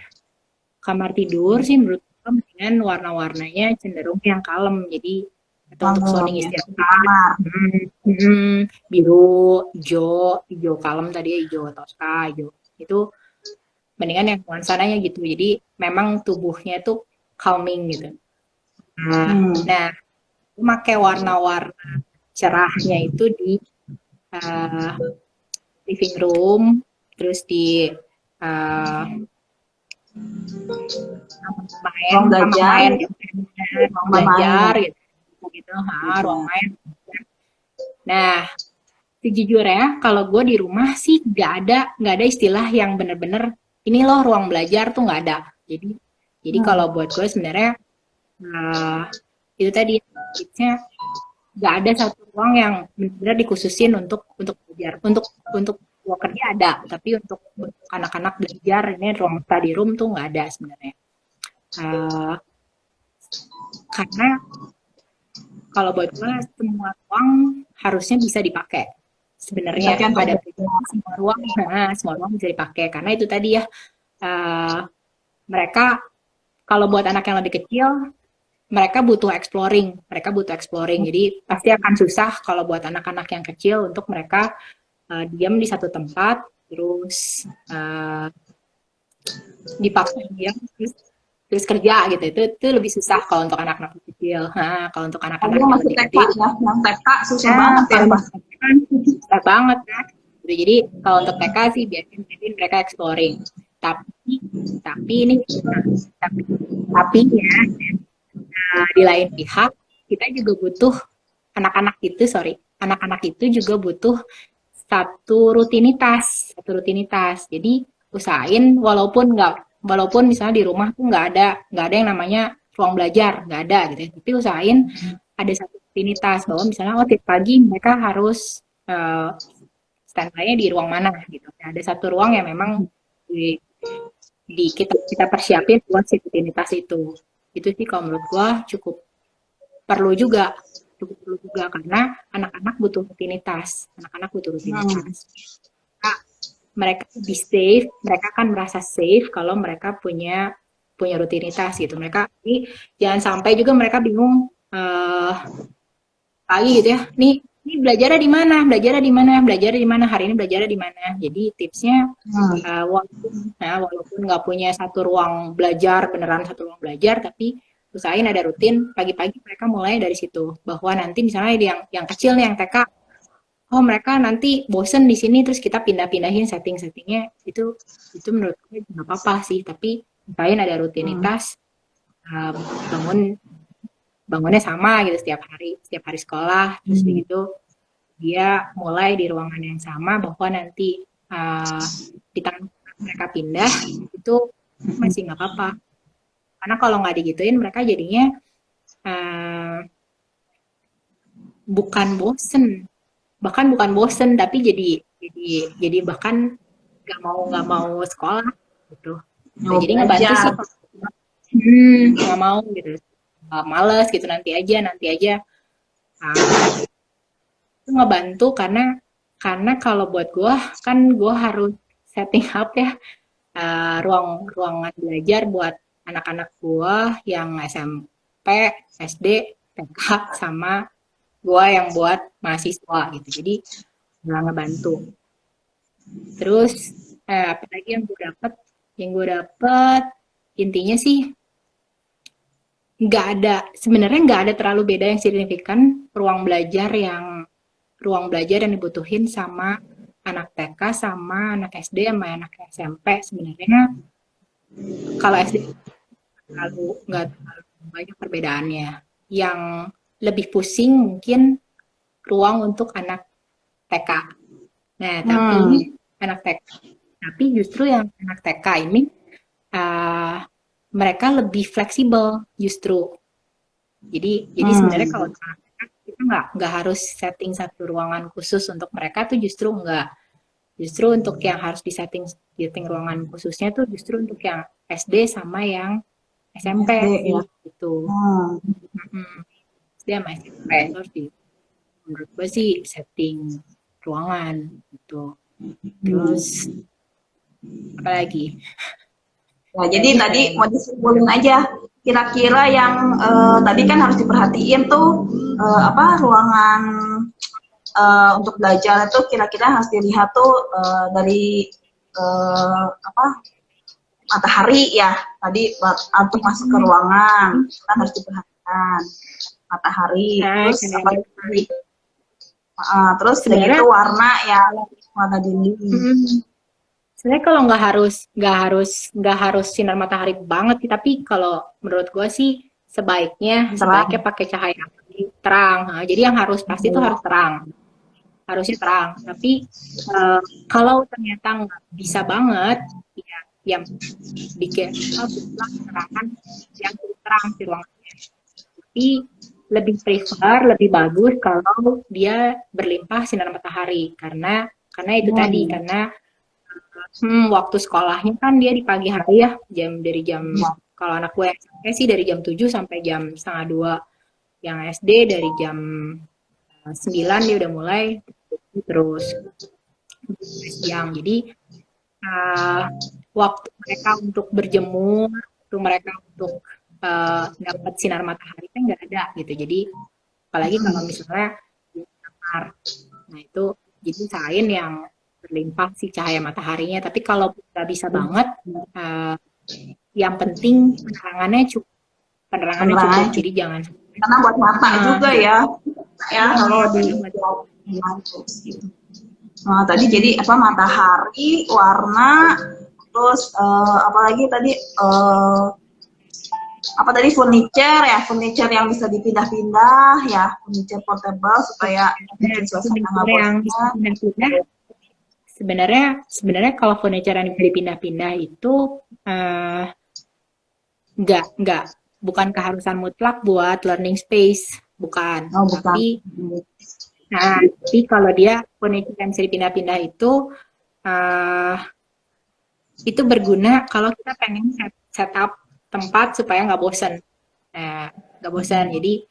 B: sih menurut gue mendingan warna-warnanya cenderung yang kalem. Jadi atau untuk zoning istirahat biru, hijau kalem tadi ya, hijau Tosca, hijau itu mendingan yang nuansanya gitu. Jadi memang tubuhnya tuh calming gitu. Nah, pakai warna-warna cerahnya itu di living room, terus di ruang belajar gitu, ruang main. Nah, sejujurnya kalau gue di rumah sih nggak ada istilah yang bener-bener ini loh ruang belajar tuh, nggak ada. Jadi kalau buat gue sebenarnya itu tadi nggak ada satu ruang yang benar-benar dikhususin untuk belajar. Untuk kerja ada, tapi untuk anak-anak belajar ini ruang study room tuh nggak ada sebenarnya. Karena kalau buat gue semua ruang harusnya bisa dipakai. Sebenarnya pada semua ruang bisa dipakai, karena itu tadi ya mereka kalau buat anak yang lebih kecil mereka butuh exploring. Jadi pasti akan susah kalau buat anak-anak yang kecil untuk mereka diam di satu tempat terus dipaksa diam terus kerja gitu. Itu lebih susah kalau untuk anak-anak kecil. Kalau untuk anak-anak yang
A: masih TK ya, yang TK susah banget ya,
B: susah banget ya. Jadi kalau untuk TK sih biasanya mereka exploring. Tapi ini tapi ya di lain pihak kita juga butuh anak-anak itu juga butuh satu rutinitas. Jadi usahain walaupun misalnya di rumah tuh nggak ada yang namanya ruang belajar, nggak ada gitu ya. Tapi usahain ada satu rutinitas bahwa misalnya tiap pagi mereka harus standby-nya di ruang mana gitu. Nah, ada satu ruang yang memang kita persiapin buat si rutinitas itu. Itu sih kalau menurut gua cukup perlu juga karena anak-anak butuh rutinitas. Nah, mereka lebih safe, mereka akan merasa safe kalau mereka punya rutinitas gitu. Mereka ini jangan sampai juga mereka bingung pagi gitu ya. Ini belajarnya di mana? Hari ini belajarnya di mana? Jadi tipsnya walaupun nggak punya satu ruang belajar, beneran satu ruang belajar, tapi usahain ada rutin pagi-pagi mereka mulai dari situ. Bahwa nanti misalnya yang kecil nih, yang TK, mereka nanti bosen di sini terus kita pindah-pindahin setting-settingnya, itu menurut gue nggak apa-apa sih, tapi usahain ada rutinitas, bangunnya sama gitu setiap hari sekolah, terus begitu dia mulai di ruangan yang sama, bahwa nanti di tangan mereka pindah itu masih nggak apa-apa, karena kalau nggak digituin mereka jadinya bukan bosen tapi jadi bahkan nggak mau sekolah gitu. Nah, jadi ngebantu sih nggak mau gitu, males gitu, nanti aja itu ngebantu karena kalau buat gue kan gue harus setting up ya ruangan belajar buat anak-anak gue yang SMP, SD, TK, sama gue yang buat mahasiswa gitu. Jadi ngebantu. Terus apalagi yang gue dapet intinya sih sebenarnya nggak ada terlalu beda yang signifikan ruang belajar yang dibutuhin sama anak TK sama anak SD sama anak SMP. Sebenarnya kalau SD nggak terlalu banyak perbedaannya. Yang lebih pusing mungkin ruang untuk anak TK. Nah, tapi justru yang anak TK ini mereka lebih fleksibel justru. Jadi sebenarnya kalau anak TK kita nggak harus setting satu ruangan khusus untuk mereka, tuh justru enggak. Justru untuk yang harus setting ruangan khususnya tuh justru untuk yang SD sama yang SMP gitu. Dia masih harus menurut gue sih setting ruangan gitu. Terus apa lagi?
A: Nah, jadi tadi mau disimpulin aja, kira-kira yang tadi kan harus diperhatiin tuh ruangan untuk belajar itu kira-kira harus dilihat tuh dari matahari ya. Tadi untuk masuk ke ruangan kan harus diperhatikan matahari, terus apa lagi? Terus begitu warna dinding.
B: Sebenarnya kalau nggak harus sinar matahari banget, tapi kalau menurut gue sih sebaiknya pakai cahaya terang. Nah, jadi yang pasti itu harus terang, harusnya terang. Tapi kalau ternyata nggak bisa banget, ya yang bikin terangan yang terang di ruangannya. Tapi lebih bagus kalau dia berlimpah sinar matahari, karena itu tadi, karena waktu sekolahnya kan dia di pagi hari ya, dari jam kalau anak gue SMP sih dari jam 7 sampai jam 1:30, yang SD dari jam 9 dia udah mulai, terus siang. Jadi waktu mereka untuk berjemur, waktu mereka untuk dapat sinar matahari kan nggak ada gitu. Jadi apalagi kalau misalnya di kamar, nah itu jadi usahain yang berlimpah sih cahaya mataharinya. Tapi kalau nggak bisa banget, yang penting penerangannya cukup. Jadi jangan,
A: karena buat mata juga ya kalau di tadi jadi matahari, warna, terus apalagi tadi apa tadi, furniture ya, furniture yang bisa dipindah-pindah ya, furniture portable supaya
B: Nah,
A: bikin suasana nggak
B: furniture yang bisa
A: bosan.
B: dipindah-pindah, sebenarnya sebenarnya kalau furniture yang bisa dipindah-pindah itu eh, nggak bukan keharusan mutlak buat learning space, bukan.
A: Oh bukan.
B: Tapi kalau dia furniture yang bisa dipindah-pindah eh, itu berguna kalau kita pengen setup tempat supaya nggak bosan. Nah, nggak bosan. Jadi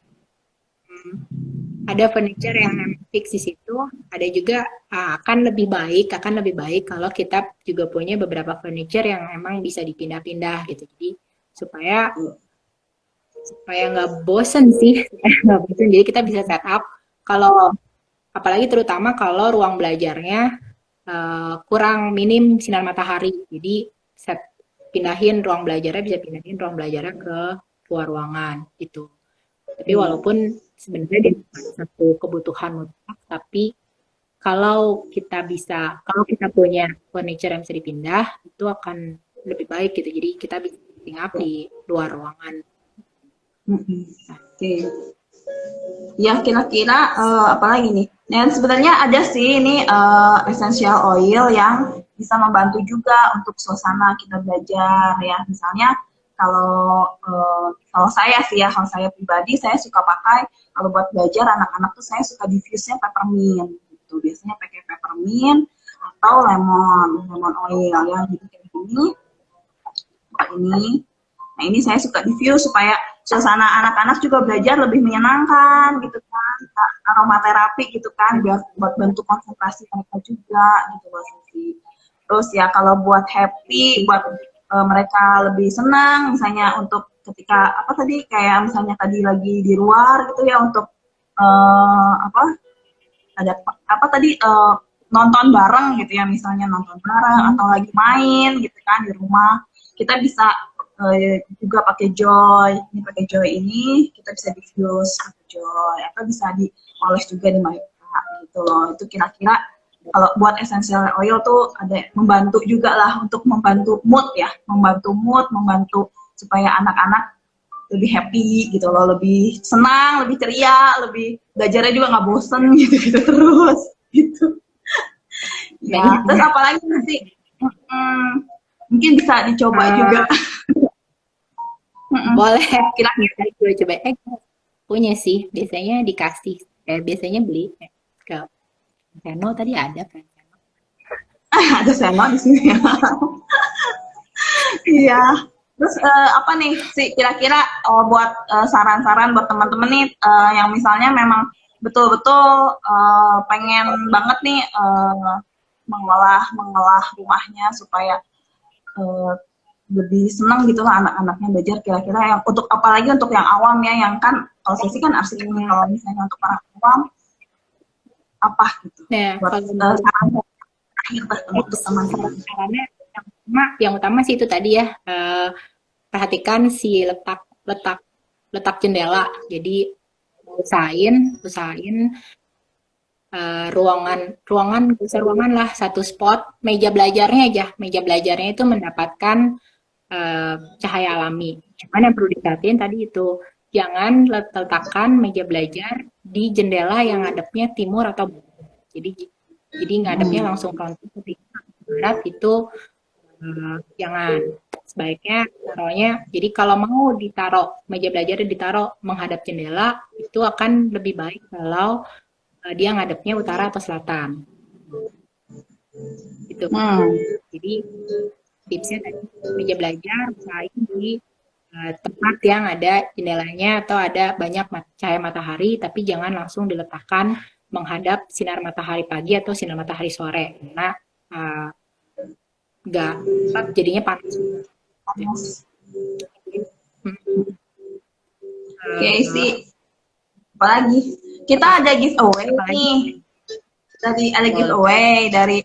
B: ada furniture yang memang fix di situ, ada juga akan lebih baik kalau kita juga punya beberapa furniture yang emang bisa dipindah-pindah gitu. Jadi supaya supaya nggak bosen sih, nggak bosen. Jadi kita bisa setup kalau apalagi terutama kalau ruang belajarnya kurang minim sinar matahari. Jadi set pindahin ruang belajarnya, bisa pindahin ruang belajarnya ke luar ruangan gitu. Tapi walaupun sebenarnya dia bukan satu kebutuhan mutlak, tapi kalau kita punya furniture yang bisa dipindah, itu akan lebih baik gitu. Jadi kita bisa setting up di luar ruangan.
A: Oke. Ya kira-kira apalagi nih? Dan sebenarnya ada sih ini essential oil yang bisa membantu juga untuk suasana kita belajar ya. Misalnya kalau saya sih ya, kalau saya pribadi saya suka pakai kalau buat belajar anak-anak tuh saya suka diffuse-nya peppermint gitu. Biasanya pakai peppermint atau lemon oil ya. Jadi kayak ini. Nah ini saya suka diffuse supaya suasana anak-anak juga belajar lebih menyenangkan gitu kan, aromaterapi gitu kan, biar buat bantu konsentrasi mereka juga gitu loh Sufi. Terus ya kalau buat happy, buat mereka lebih senang, misalnya untuk ketika apa tadi kayak misalnya tadi lagi di luar gitu ya untuk apa ada apa tadi nonton bareng gitu ya, misalnya nonton bareng atau lagi main gitu kan di rumah, kita bisa juga pakai Joy. Ini pakai Joy ini kita bisa diffuse pakai Joy atau bisa dioles juga di mereka gitu loh. Itu kira-kira kalau buat essential oil tuh ada membantu juga lah untuk membantu mood ya, membantu supaya anak-anak lebih happy gitu loh, lebih senang, lebih ceria, lebih belajarnya juga nggak bosen gitu terus gitu. Ya, terus apalagi nanti mungkin bisa dicoba juga.
B: Boleh, kira-kira gue coba. Punya sih, biasanya dikasih, biasanya beli ke channel tadi ada kan.
A: Ada Seno di sini ya. Iya. Terus apa nih sih kira-kira buat saran-saran buat teman-teman nih yang misalnya memang betul-betul pengen banget nih mengolah rumahnya supaya uh, lebih senang gitu lah anak-anaknya belajar, kira-kira yang untuk apalagi untuk yang awam ya, yang kan kalau saya sih kan arsitek, kalau misalnya untuk orang awam apa gitu
B: Nah,
A: buat
B: kalau
A: saran terakhir untuk teman-teman.
B: sarannya yang utama sih itu tadi ya, perhatikan si letak jendela. Jadi usahain ruangan bisa ruangan lah satu spot meja belajarnya itu mendapatkan cahaya alami. Cuman yang perlu diperhatiin tadi itu jangan letakkan meja belajar di jendela yang ngadepnya timur atau barat. Jadi ngadepnya langsung ke barat itu jangan. Sebaiknya taruhnya, jadi kalau mau ditaruh meja belajar ditaruh menghadap jendela itu akan lebih baik kalau dia ngadepnya utara atau selatan. Gitu. Jadi tipsnya tadi meja belajar usahain di tempat yang ada jendelanya atau ada banyak cahaya matahari, tapi jangan langsung diletakkan menghadap sinar matahari pagi atau sinar matahari sore, karena nggak jadinya panas.
A: Oke sih. Apalagi kita ada giveaway nih. Tadi ada giveaway dari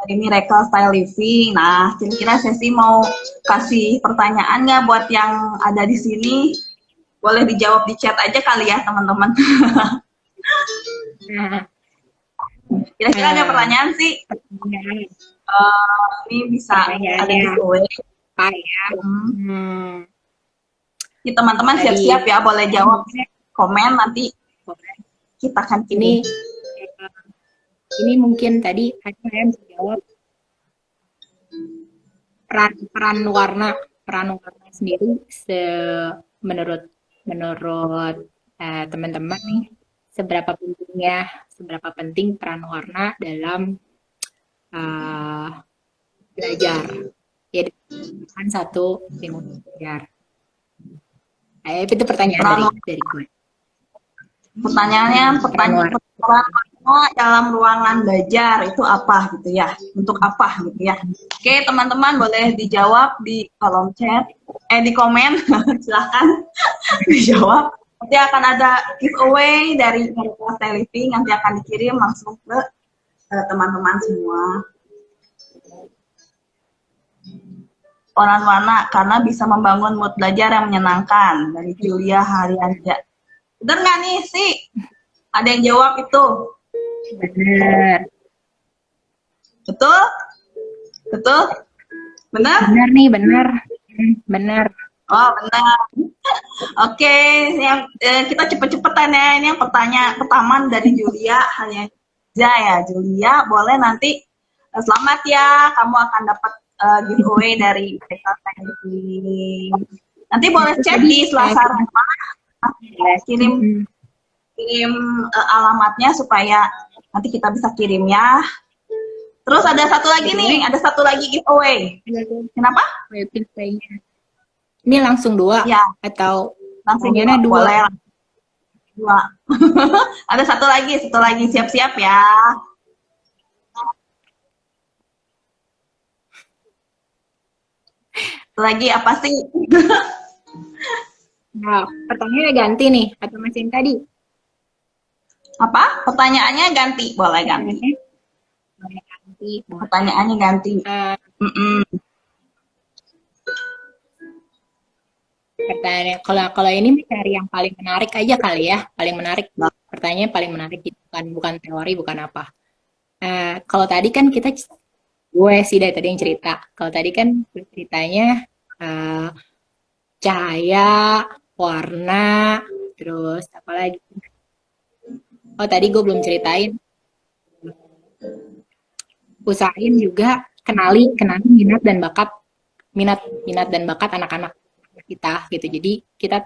A: Miracle Style Living. Nah, kira-kira sesi mau kasih pertanyaannya buat yang ada di sini. Boleh dijawab di chat aja kali ya, teman-teman. Kira-kira ada pertanyaan sih? Ini bisa ada giveaway.
B: Ya.
A: Jadi teman-teman
B: Tadi
A: siap-siap ya, boleh jawab komen nanti kita akan
B: ini
A: kirim.
B: ini mungkin tadi saya bisa jawab peran warna sendiri menurut menurut teman-teman nih, seberapa penting peran warna dalam belajar. Ya, kan satu tim belajar. Itu pertanyaan dari gue.
A: Pertanyaannya, pertanyaan dalam ruangan belajar itu apa gitu ya? Untuk apa gitu ya? Oke, teman-teman boleh dijawab di kolom chat, di komen, silahkan dijawab. Nanti akan ada giveaway dari Mereka Living, nanti akan dikirim langsung ke teman-teman semua. Peran warna karena bisa membangun mood belajar yang menyenangkan, dari Julia Harianja. Bener nggak nih sih? Ada yang jawab itu?
B: Benar.
A: Betul? Betul? Benar?
B: Benar nih, benar. Benar.
A: Oh, benar. Oke, yang kita cepet-cepetan ya. Ini yang pertanyaan pertama dari Julia Harianja ya. Julia, boleh nanti selamat ya, kamu akan dapat giveaway dari Mereka Living. Nanti boleh chat di Selasa Ramah, kirim alamatnya supaya nanti kita bisa kirim ya. Terus ada satu lagi nih, ada satu lagi giveaway. Kenapa?
B: Ini langsung 2
A: ya.
B: Atau
A: langsung 2? Boleh. 2. Ada satu lagi, siap-siap ya. Lagi apa sih?
B: Nah, pertanyaannya ganti nih, atau masih yang tadi?
A: Apa? Pertanyaannya ganti, boleh ganti. Pertanyaannya ganti.
B: Pertanyaan kalau ini cari yang paling menarik aja kali ya, paling menarik. Pertanyaan paling menarik itu bukan teori, bukan apa. Kalau tadi kan gue sih dari tadi yang cerita. Kalau tadi kan ceritanya cahaya, warna, terus apa lagi? Oh, tadi gue belum ceritain. Usahain juga kenali minat dan bakat anak-anak kita gitu. Jadi kita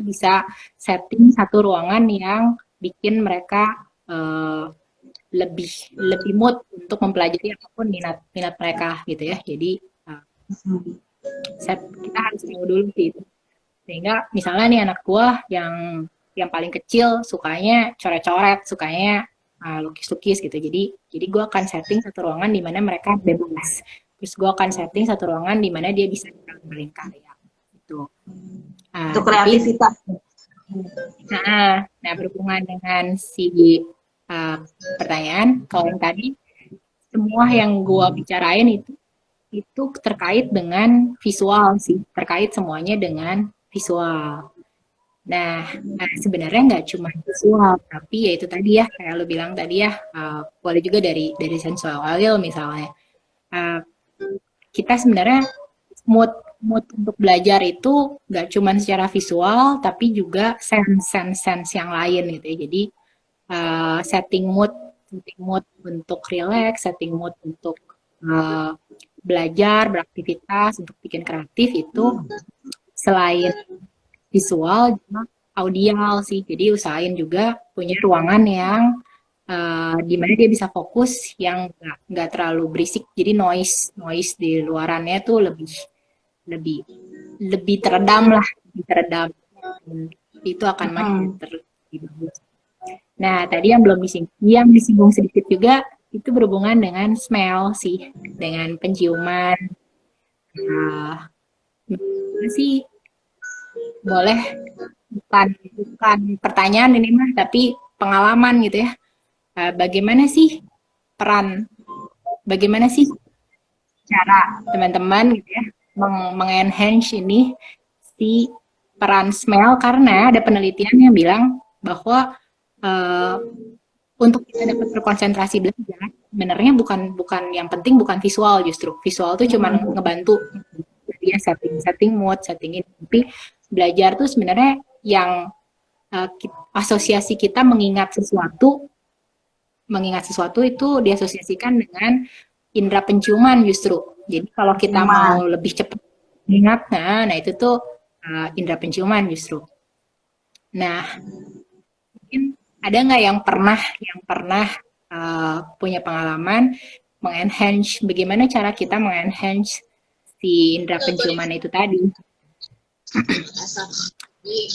B: bisa setting satu ruangan yang bikin mereka lebih mood untuk mempelajari apapun minat mereka gitu ya. Jadi kita harus tahu dulu sih itu. Sehingga misalnya nih anak gua yang paling kecil sukanya coret-coret, sukanya lukis-lukis gitu. Jadi gue akan setting satu ruangan di mana mereka bebas. Terus gue akan setting satu ruangan di mana dia bisa berkarya gitu.
A: Untuk kreativitas.
B: Nah, berhubungan dengan si pertanyaan, kalau yang tadi semua yang gue bicarain itu terkait dengan visual sih, terkait semuanya dengan visual. Nah, sebenarnya nggak cuma visual, tapi ya itu tadi ya, kayak lo bilang tadi ya, boleh juga dari sensual misalnya. Kita sebenarnya mood untuk belajar itu nggak cuma secara visual, tapi juga sense yang lain gitu ya. Jadi setting mood untuk relax, setting mood untuk belajar, beraktivitas, untuk bikin kreatif itu selain visual juga audial sih. Jadi usahain juga punya ruangan yang di mana dia bisa fokus, yang nggak terlalu berisik. Jadi noise di luarannya tuh lebih teredam lah, itu akan makin lebih bagus. Nah, tadi yang disinggung sedikit juga itu berhubungan dengan smell sih, dengan penciuman. Sih boleh bukan pertanyaan ini mah, tapi pengalaman gitu ya. Bagaimana sih cara teman-teman gitu ya mengenhance ini si peran smell, karena ada penelitian yang bilang bahwa untuk kita dapat berkonsentrasi belajar sebenarnya bukan yang penting bukan visual, justru visual tuh cuma ngebantu dia setting mood, setting ini, tapi belajar tuh sebenarnya yang asosiasi kita mengingat sesuatu itu diasosiasikan dengan indera penciuman justru. Jadi kalau kita mau lebih cepat ingat, nah itu tuh indera penciuman justru. Nah, mungkin ada nggak yang pernah punya pengalaman mengenhance bagaimana cara kita mengenhance si indera penciuman itu tadi?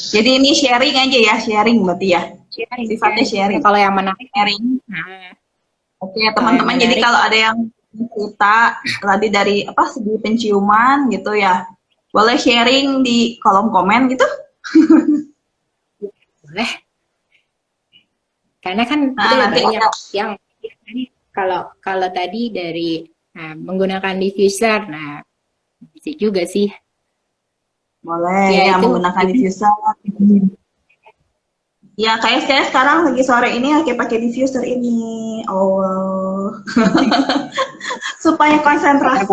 A: Jadi ini sharing aja ya, sharing berarti ya. Sifatnya sharing.
B: Kalau yang menarik
A: sharing.
B: Nah,
A: Oke, teman-teman. Jadi kalau ada yang cerita tadi dari segi penciuman gitu ya, boleh sharing di kolom komen gitu.
B: Boleh. Karena kan
A: nanti
B: banyak yang kalau tadi dari menggunakan diffuser, nah bisa juga sih.
A: Boleh ya menggunakan diffuser. Ya kayak sekarang lagi sore ini lagi pakai diffuser ini. Oh. Supaya konsentrasi.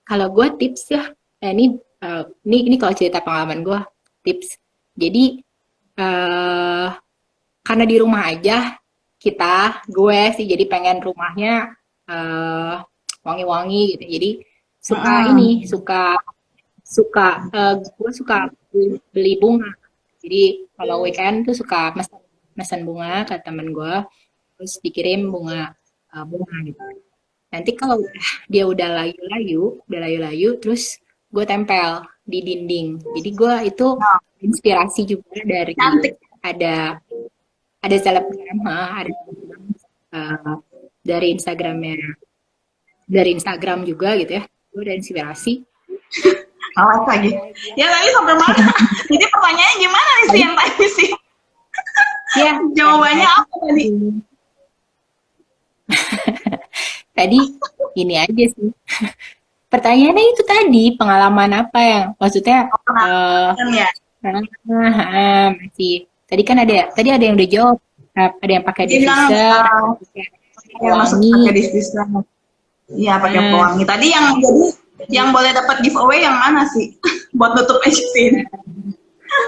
B: Kalau gue tips ya, ini kalau cerita pengalaman gue tips. Jadi karena di rumah aja gue sih jadi pengen rumahnya wangi-wangi gitu. Jadi gue suka beli bunga. Jadi kalau weekend tuh suka mesen bunga ke temen gue, terus dikirim bunga gitu. Nanti kalau dia udah layu-layu, terus gue tempel di dinding. Jadi gue itu inspirasi juga dari ada selebgram, dari Instagram juga gitu ya. Gue ada inspirasi.
A: Awas lagi. Ya tadi sampai mana? Jadi pertanyaannya gimana nih sih yang tadi sih?
B: Ya.
A: Jawabannya apa tadi?
B: Tadi ini aja sih. Pertanyaannya itu tadi, pengalaman apa yang maksudnya masih tadi kan tadi ada yang udah jawab, ada yang pakai diffuser,
A: pakai diffuser. Iya, pakai pewangi. Tadi yang boleh dapat giveaway yang mana sih? Buat nutup aja sih.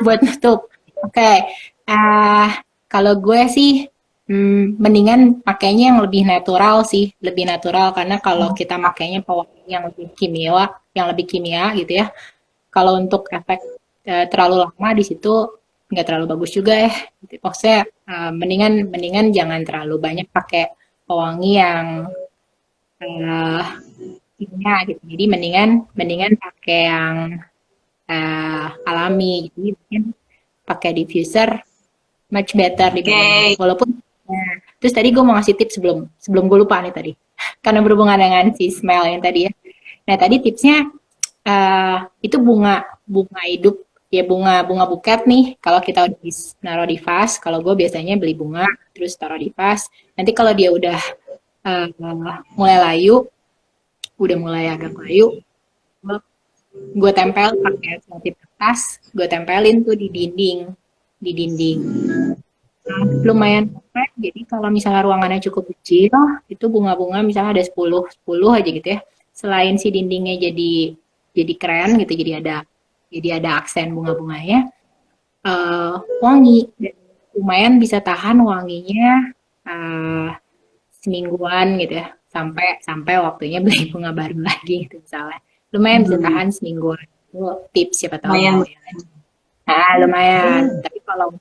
B: Buat nutup. Oke. Kalau gue sih mendingan pakainya yang lebih natural sih, lebih natural karena kalau kita makainya pewangi yang lebih kimia gitu ya. Kalau untuk efek terlalu lama di situ nggak terlalu bagus juga ya. Maksudnya mendingan jangan terlalu banyak pakai pewangi yang kimia gitu. Jadi mendingan pakai yang alami. Jadi mungkin pakai diffuser much better dibanding walaupun terus tadi gue mau ngasih tips sebelum gue lupa nih tadi karena berhubungan dengan si smell yang tadi ya. Nah tadi tipsnya itu bunga hidup ya, bunga buket nih. Kalau kita udah naruh di vas, kalau gue biasanya beli bunga terus taruh di vas. Nanti kalau dia udah mulai layu, udah mulai agak layu, gue tempel pakai selotip kertas, gue tempelin tuh di dinding. Lumayan keren. Jadi kalau misalnya ruangannya cukup kecil, itu bunga-bunga misalnya ada 10 aja gitu ya. Selain si dindingnya jadi keren gitu, jadi ada aksen bunga-bunganya, wangi. Dan lumayan bisa tahan wanginya semingguan gitu ya, sampai waktunya beli bunga baru lagi gitu misalnya. Lumayan bisa tahan semingguan. Itu tips siapa tahu. Lumayan. Tapi kalau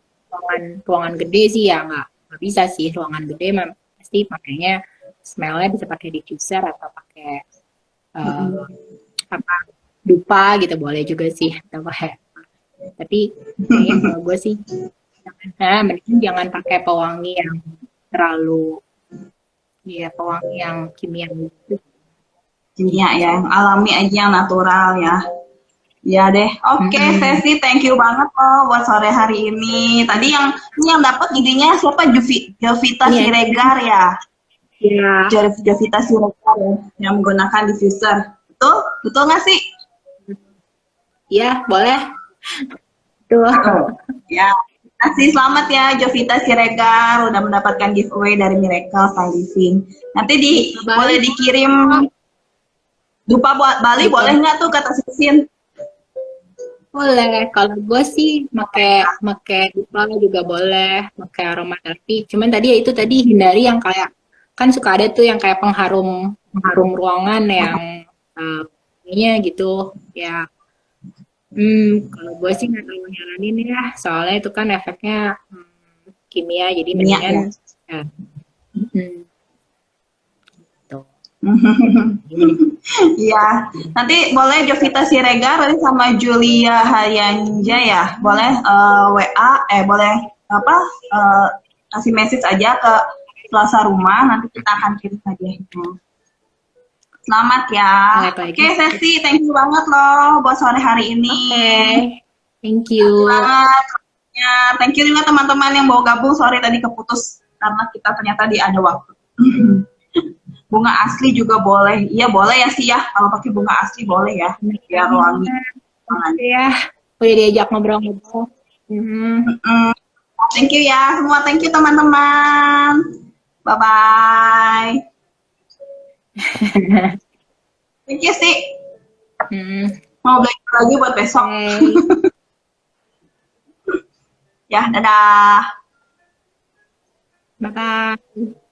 B: ruangan gede sih ya nggak bisa sih. Ruangan gede pasti makanya smellnya bisa pakai diffuser atau pakai dupa gitu, boleh juga sih atau pakai. Tapi kalau gue sih mending jangan pakai pewangi yang terlalu pewangi yang kimia gitu.
A: Kimia ya, yang alami aja, yang natural ya. Ya deh, oke Sesi, thank you banget buat sore hari ini. Tadi yang dapat idenya siapa? Jovita Siregar ya? Iya. Jovita Siregar ya, yang menggunakan diffuser. Betul nggak sih?
B: Iya, boleh. Tuh.
A: Ya, kasih selamat ya Jovita Siregar udah mendapatkan giveaway dari Miracle Style Living. Nanti boleh dikirim Dupa buat Bali
B: gitu.
A: boleh nggak tuh kata Sisin?
B: Boleh, kalau gue sih make dupa juga boleh, make aromaterapi. Cuman tadi ya itu tadi hindari yang kayak kan suka ada tuh yang kayak pengharum pengharum ruangan yang ininya gitu. Ya, kalau gue sih nggak terlalu nyaranin ya, soalnya itu kan efeknya kimia, jadi
A: Kimia
B: mendingan
A: ya.
B: ya, tuh.
A: Iya, nanti boleh Jovita Siregar nanti sama Julia Hayanja ya, boleh WA, boleh apa kasih message aja ke Plaza Rumah, nanti kita akan kirim hadiahnya. Selamat ya. Oke,
B: Baik-baik.
A: Sesi, thank you banget loh buat sore hari ini.
B: Oke, thank
A: Thank you
B: you.
A: banget. Ya, thank you juga teman-teman yang mau gabung. Sorry tadi keputus karena kita ternyata di ada waktu. Bunga asli juga boleh. Iya boleh ya sih ya. Kalau pakai bunga asli boleh ya. Biar wangi.
B: Ya, udah diajak ngobrol-ngobrol.
A: Thank you ya semua. Thank you teman-teman. Bye-bye. Thank you sih. Mau belajar lagi buat besok. Ya, dadah.
B: Bye-bye.